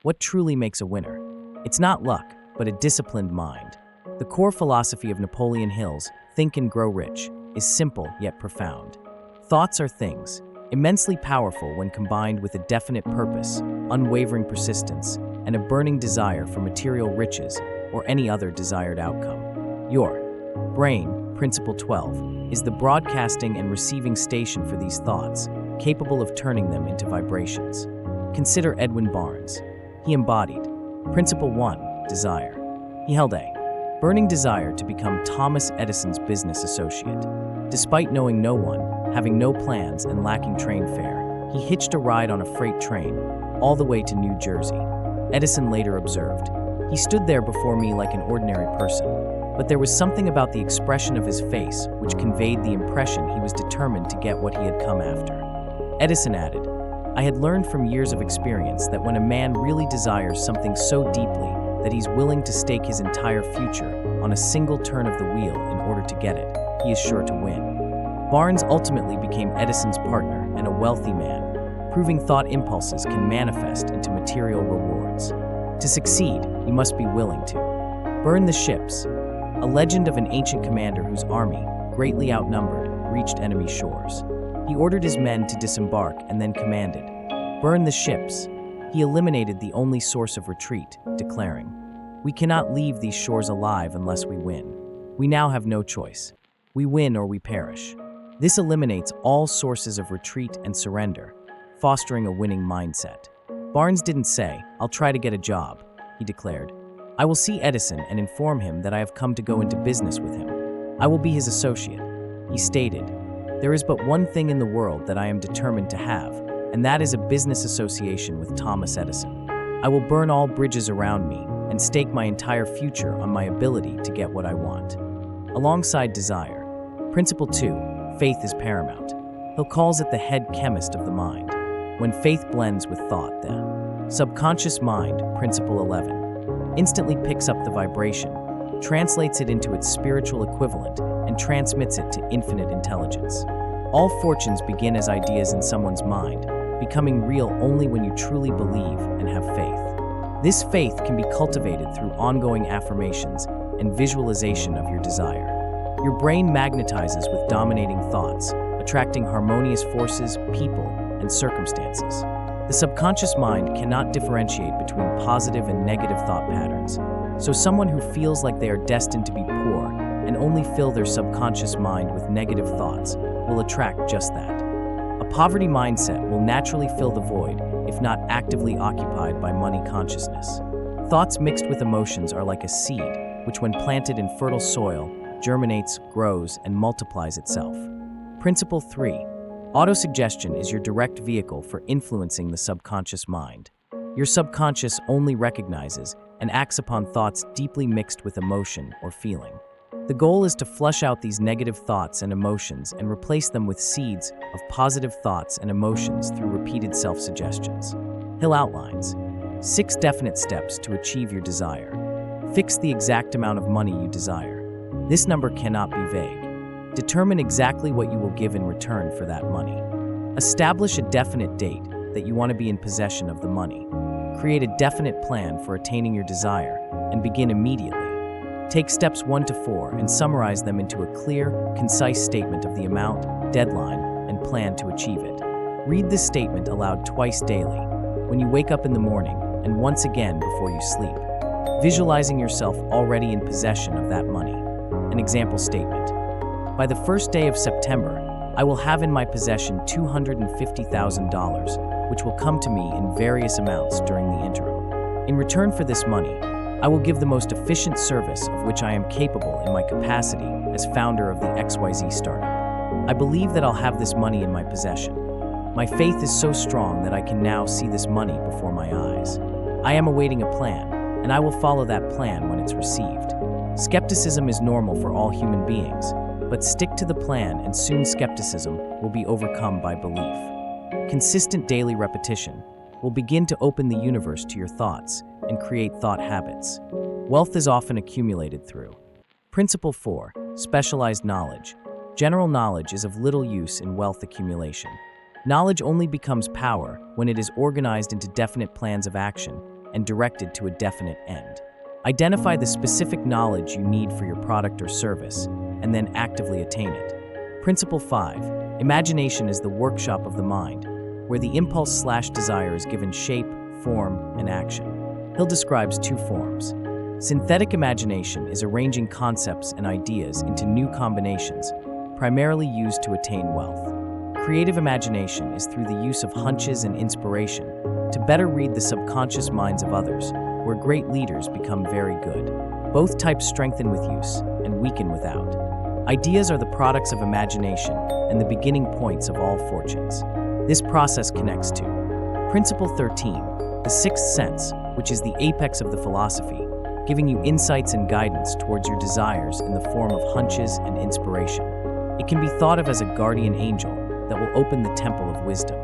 What truly makes a winner? It's not luck, but a disciplined mind. The core philosophy of Napoleon Hill's Think and Grow Rich is simple yet profound. Thoughts are things, immensely powerful when combined with a definite purpose, unwavering persistence, and a burning desire for material riches or any other desired outcome. Your brain, Principle 12, is the broadcasting and receiving station for these thoughts, capable of turning them into vibrations. Consider Edwin Barnes. He embodied Principle 1, desire. He held a burning desire to become Thomas Edison's business associate. Despite knowing no one, having no plans, and lacking train fare, he hitched a ride on a freight train all the way to New Jersey. Edison later observed, "He stood there before me like an ordinary person, but there was something about the expression of his face which conveyed the impression he was determined to get what he had come after." Edison added, "I had learned from years of experience that when a man really desires something so deeply that he's willing to stake his entire future on a single turn of the wheel in order to get it, he is sure to win." Barnes ultimately became Edison's partner and a wealthy man, proving thought impulses can manifest into material rewards. To succeed, you must be willing to burn the ships. A legend of an ancient commander whose army, greatly outnumbered, reached enemy shores. He ordered his men to disembark and then commanded, "Burn the ships." He eliminated the only source of retreat, declaring, "We cannot leave these shores alive unless we win. We now have no choice. We win or we perish." This eliminates all sources of retreat and surrender, fostering a winning mindset. Barnes didn't say, "I'll try to get a job." He declared, "I will see Edison and inform him that I have come to go into business with him. I will be his associate." He stated, "There is but one thing in the world that I am determined to have, and that is a business association with Thomas Edison. I will burn all bridges around me and stake my entire future on my ability to get what I want." Alongside desire, Principle 2, faith is paramount. Hill calls it the head chemist of the mind. When faith blends with thought, the subconscious mind, Principle 11, instantly picks up the vibration, translates it into its spiritual equivalent, and transmits it to infinite intelligence. All fortunes begin as ideas in someone's mind, becoming real only when you truly believe and have faith. This faith can be cultivated through ongoing affirmations and visualization of your desire. Your brain magnetizes with dominating thoughts, attracting harmonious forces, people, and circumstances. The subconscious mind cannot differentiate between positive and negative thought patterns, so someone who feels like they are destined to be poor and only fill their subconscious mind with negative thoughts will attract just that. A poverty mindset will naturally fill the void if not actively occupied by money consciousness. Thoughts mixed with emotions are like a seed, which when planted in fertile soil, germinates, grows, and multiplies itself. Principle 3. Autosuggestion is your direct vehicle for influencing the subconscious mind. Your subconscious only recognizes and acts upon thoughts deeply mixed with emotion or feeling. The goal is to flush out these negative thoughts and emotions and replace them with seeds of positive thoughts and emotions through repeated self-suggestions. Hill outlines 6 definite steps to achieve your desire. Fix the exact amount of money you desire. This number cannot be vague. Determine exactly what you will give in return for that money. Establish a definite date that you want to be in possession of the money. Create a definite plan for attaining your desire and begin immediately. Take steps 1 to 4 and summarize them into a clear, concise statement of the amount, deadline, and plan to achieve it. Read this statement aloud twice daily, when you wake up in the morning and once again before you sleep, visualizing yourself already in possession of that money. An example statement: "By the first day of September, I will have in my possession $250,000, which will come to me in various amounts during the interim. In return for this money, I will give the most efficient service of which I am capable in my capacity as founder of the XYZ startup. I believe that I'll have this money in my possession. My faith is so strong that I can now see this money before my eyes. I am awaiting a plan, and I will follow that plan when it's received." Skepticism is normal for all human beings, but stick to the plan and soon skepticism will be overcome by belief. Consistent daily repetition will begin to open the universe to your thoughts and create thought habits. Wealth is often accumulated through Principle 4. Specialized knowledge. General knowledge is of little use in wealth accumulation. Knowledge only becomes power when it is organized into definite plans of action and directed to a definite end. Identify the specific knowledge you need for your product or service, and then actively attain it. Principle 5. Imagination is the workshop of the mind, where the impulse/desire is given shape, form, and action. Hill describes two forms. Synthetic imagination is arranging concepts and ideas into new combinations, primarily used to attain wealth. Creative imagination is through the use of hunches and inspiration to better read the subconscious minds of others, where great leaders become very good. Both types strengthen with use and weaken without. Ideas are the products of imagination and the beginning points of all fortunes. This process connects to Principle 13, the sixth sense, which is the apex of the philosophy, giving you insights and guidance towards your desires in the form of hunches and inspiration. It can be thought of as a guardian angel that will open the temple of wisdom.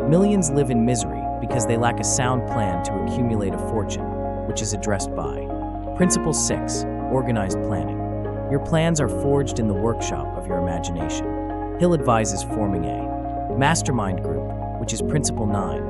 Millions live in misery because they lack a sound plan to accumulate a fortune, which is addressed by Principle 6, organized planning. Your plans are forged in the workshop of your imagination. Hill advises forming a Mastermind group, which is Principle 9,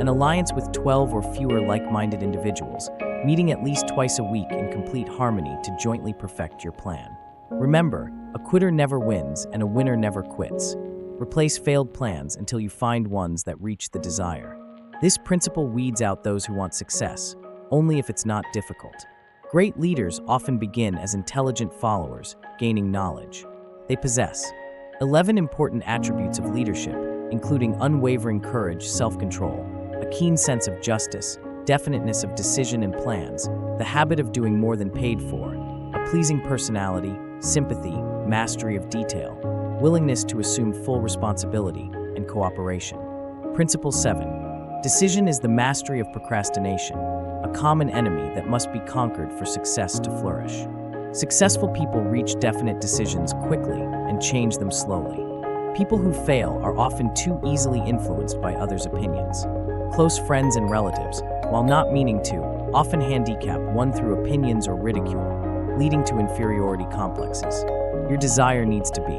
an alliance with 12 or fewer like-minded individuals, meeting at least twice a week in complete harmony to jointly perfect your plan. Remember, a quitter never wins and a winner never quits. Replace failed plans until you find ones that reach the desire. This principle weeds out those who want success, only if it's not difficult. Great leaders often begin as intelligent followers, gaining knowledge. They possess 11 important attributes of leadership, including unwavering courage, self-control, a keen sense of justice, definiteness of decision and plans, the habit of doing more than paid for, a pleasing personality, sympathy, mastery of detail, willingness to assume full responsibility, and cooperation. Principle 7. Decision is the mastery of procrastination, a common enemy that must be conquered for success to flourish. Successful people reach definite decisions quickly and change them slowly. People who fail are often too easily influenced by others' opinions. Close friends and relatives, while not meaning to, often handicap one through opinions or ridicule, leading to inferiority complexes. Your desire needs to be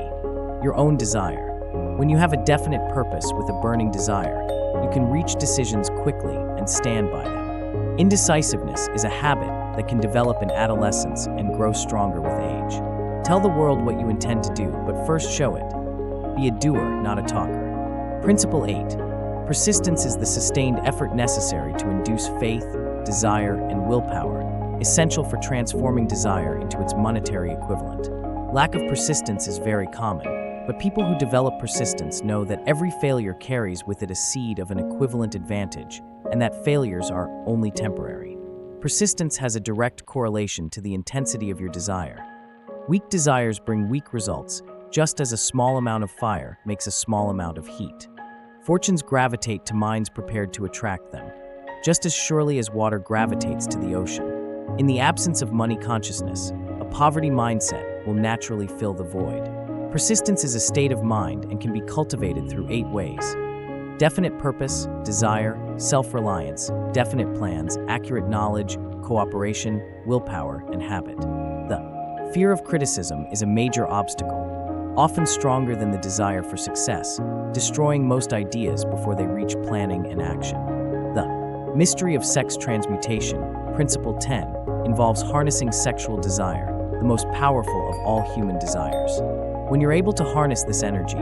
your own desire. When you have a definite purpose with a burning desire, you can reach decisions quickly and stand by them. Indecisiveness is a habit that can develop in adolescence and grow stronger with age. Tell the world what you intend to do, but first show it. Be a doer, not a talker. Principle 8. Persistence is the sustained effort necessary to induce faith, desire, and willpower, essential for transforming desire into its monetary equivalent. Lack of persistence is very common, but people who develop persistence know that every failure carries with it a seed of an equivalent advantage, and that failures are only temporary. Persistence has a direct correlation to the intensity of your desire. Weak desires bring weak results, just as a small amount of fire makes a small amount of heat. Fortunes gravitate to minds prepared to attract them, just as surely as water gravitates to the ocean. In the absence of money consciousness, a poverty mindset will naturally fill the void. Persistence is a state of mind and can be cultivated through 8 ways. Definite purpose, desire, self-reliance, definite plans, accurate knowledge, cooperation, willpower, and habit. The fear of criticism is a major obstacle, often stronger than the desire for success, destroying most ideas before they reach planning and action. The mystery of sex transmutation, Principle 10, involves harnessing sexual desire, the most powerful of all human desires. When you're able to harness this energy,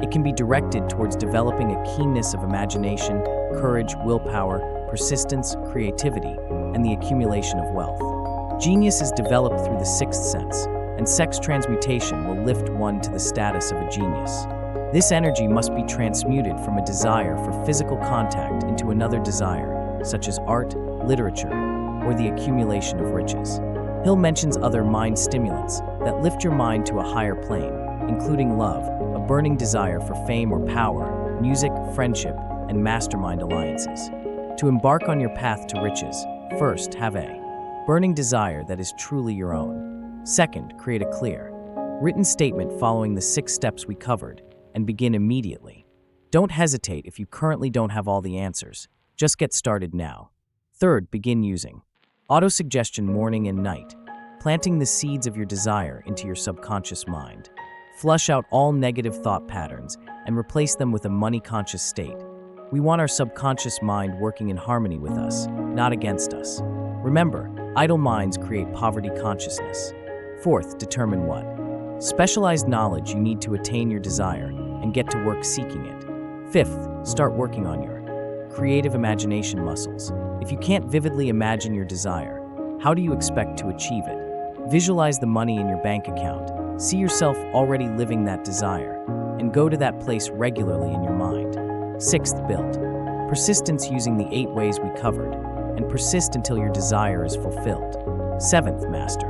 it can be directed towards developing a keenness of imagination, courage, willpower, persistence, creativity, and the accumulation of wealth. Genius is developed through the sixth sense, and sex transmutation will lift one to the status of a genius. This energy must be transmuted from a desire for physical contact into another desire, such as art, literature, or the accumulation of riches. Hill mentions other mind stimulants that lift your mind to a higher plane, including love, a burning desire for fame or power, music, friendship, and mastermind alliances. To embark on your path to riches, first, have a burning desire that is truly your own. Second, create a clear, written statement following the 6 steps we covered, and begin immediately. Don't hesitate if you currently don't have all the answers. Just get started now. Third, begin using autosuggestion morning and night, planting the seeds of your desire into your subconscious mind. Flush out all negative thought patterns and replace them with a money-conscious state. We want our subconscious mind working in harmony with us, not against us. Remember, idle minds create poverty consciousness. Fourth, determine what. Specialized knowledge you need to attain your desire and get to work seeking it. Fifth, start working on your creative imagination muscles. If you can't vividly imagine your desire, how do you expect to achieve it? Visualize the money in your bank account. See yourself already living that desire, and go to that place regularly in your mind. Sixth, build. Persistence using the 8 ways we covered, and persist until your desire is fulfilled. Seventh, master.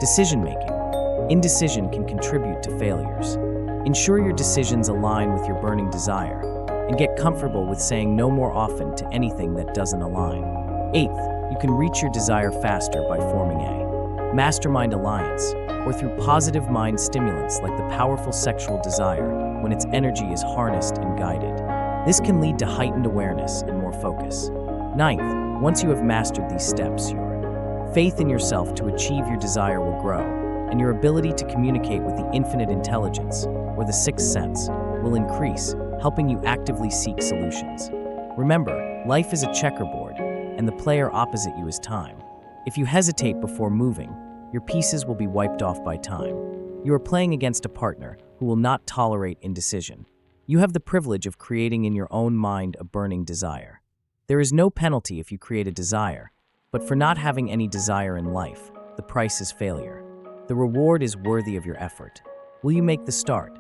Decision-making. Indecision can contribute to failures. Ensure your decisions align with your burning desire, and get comfortable with saying no more often to anything that doesn't align. Eighth, you can reach your desire faster by forming a Mastermind alliance, or through positive mind stimulants like the powerful sexual desire when its energy is harnessed and guided. This can lead to heightened awareness and more focus. Ninth, once you have mastered these steps, your faith in yourself to achieve your desire will grow, and your ability to communicate with the infinite intelligence, or the sixth sense, will increase, helping you actively seek solutions. Remember, life is a checkerboard, and the player opposite you is time. If you hesitate before moving, your pieces will be wiped off by time. You are playing against a partner who will not tolerate indecision. You have the privilege of creating in your own mind a burning desire. There is no penalty if you create a desire, but for not having any desire in life, the price is failure. The reward is worthy of your effort. Will you make the start?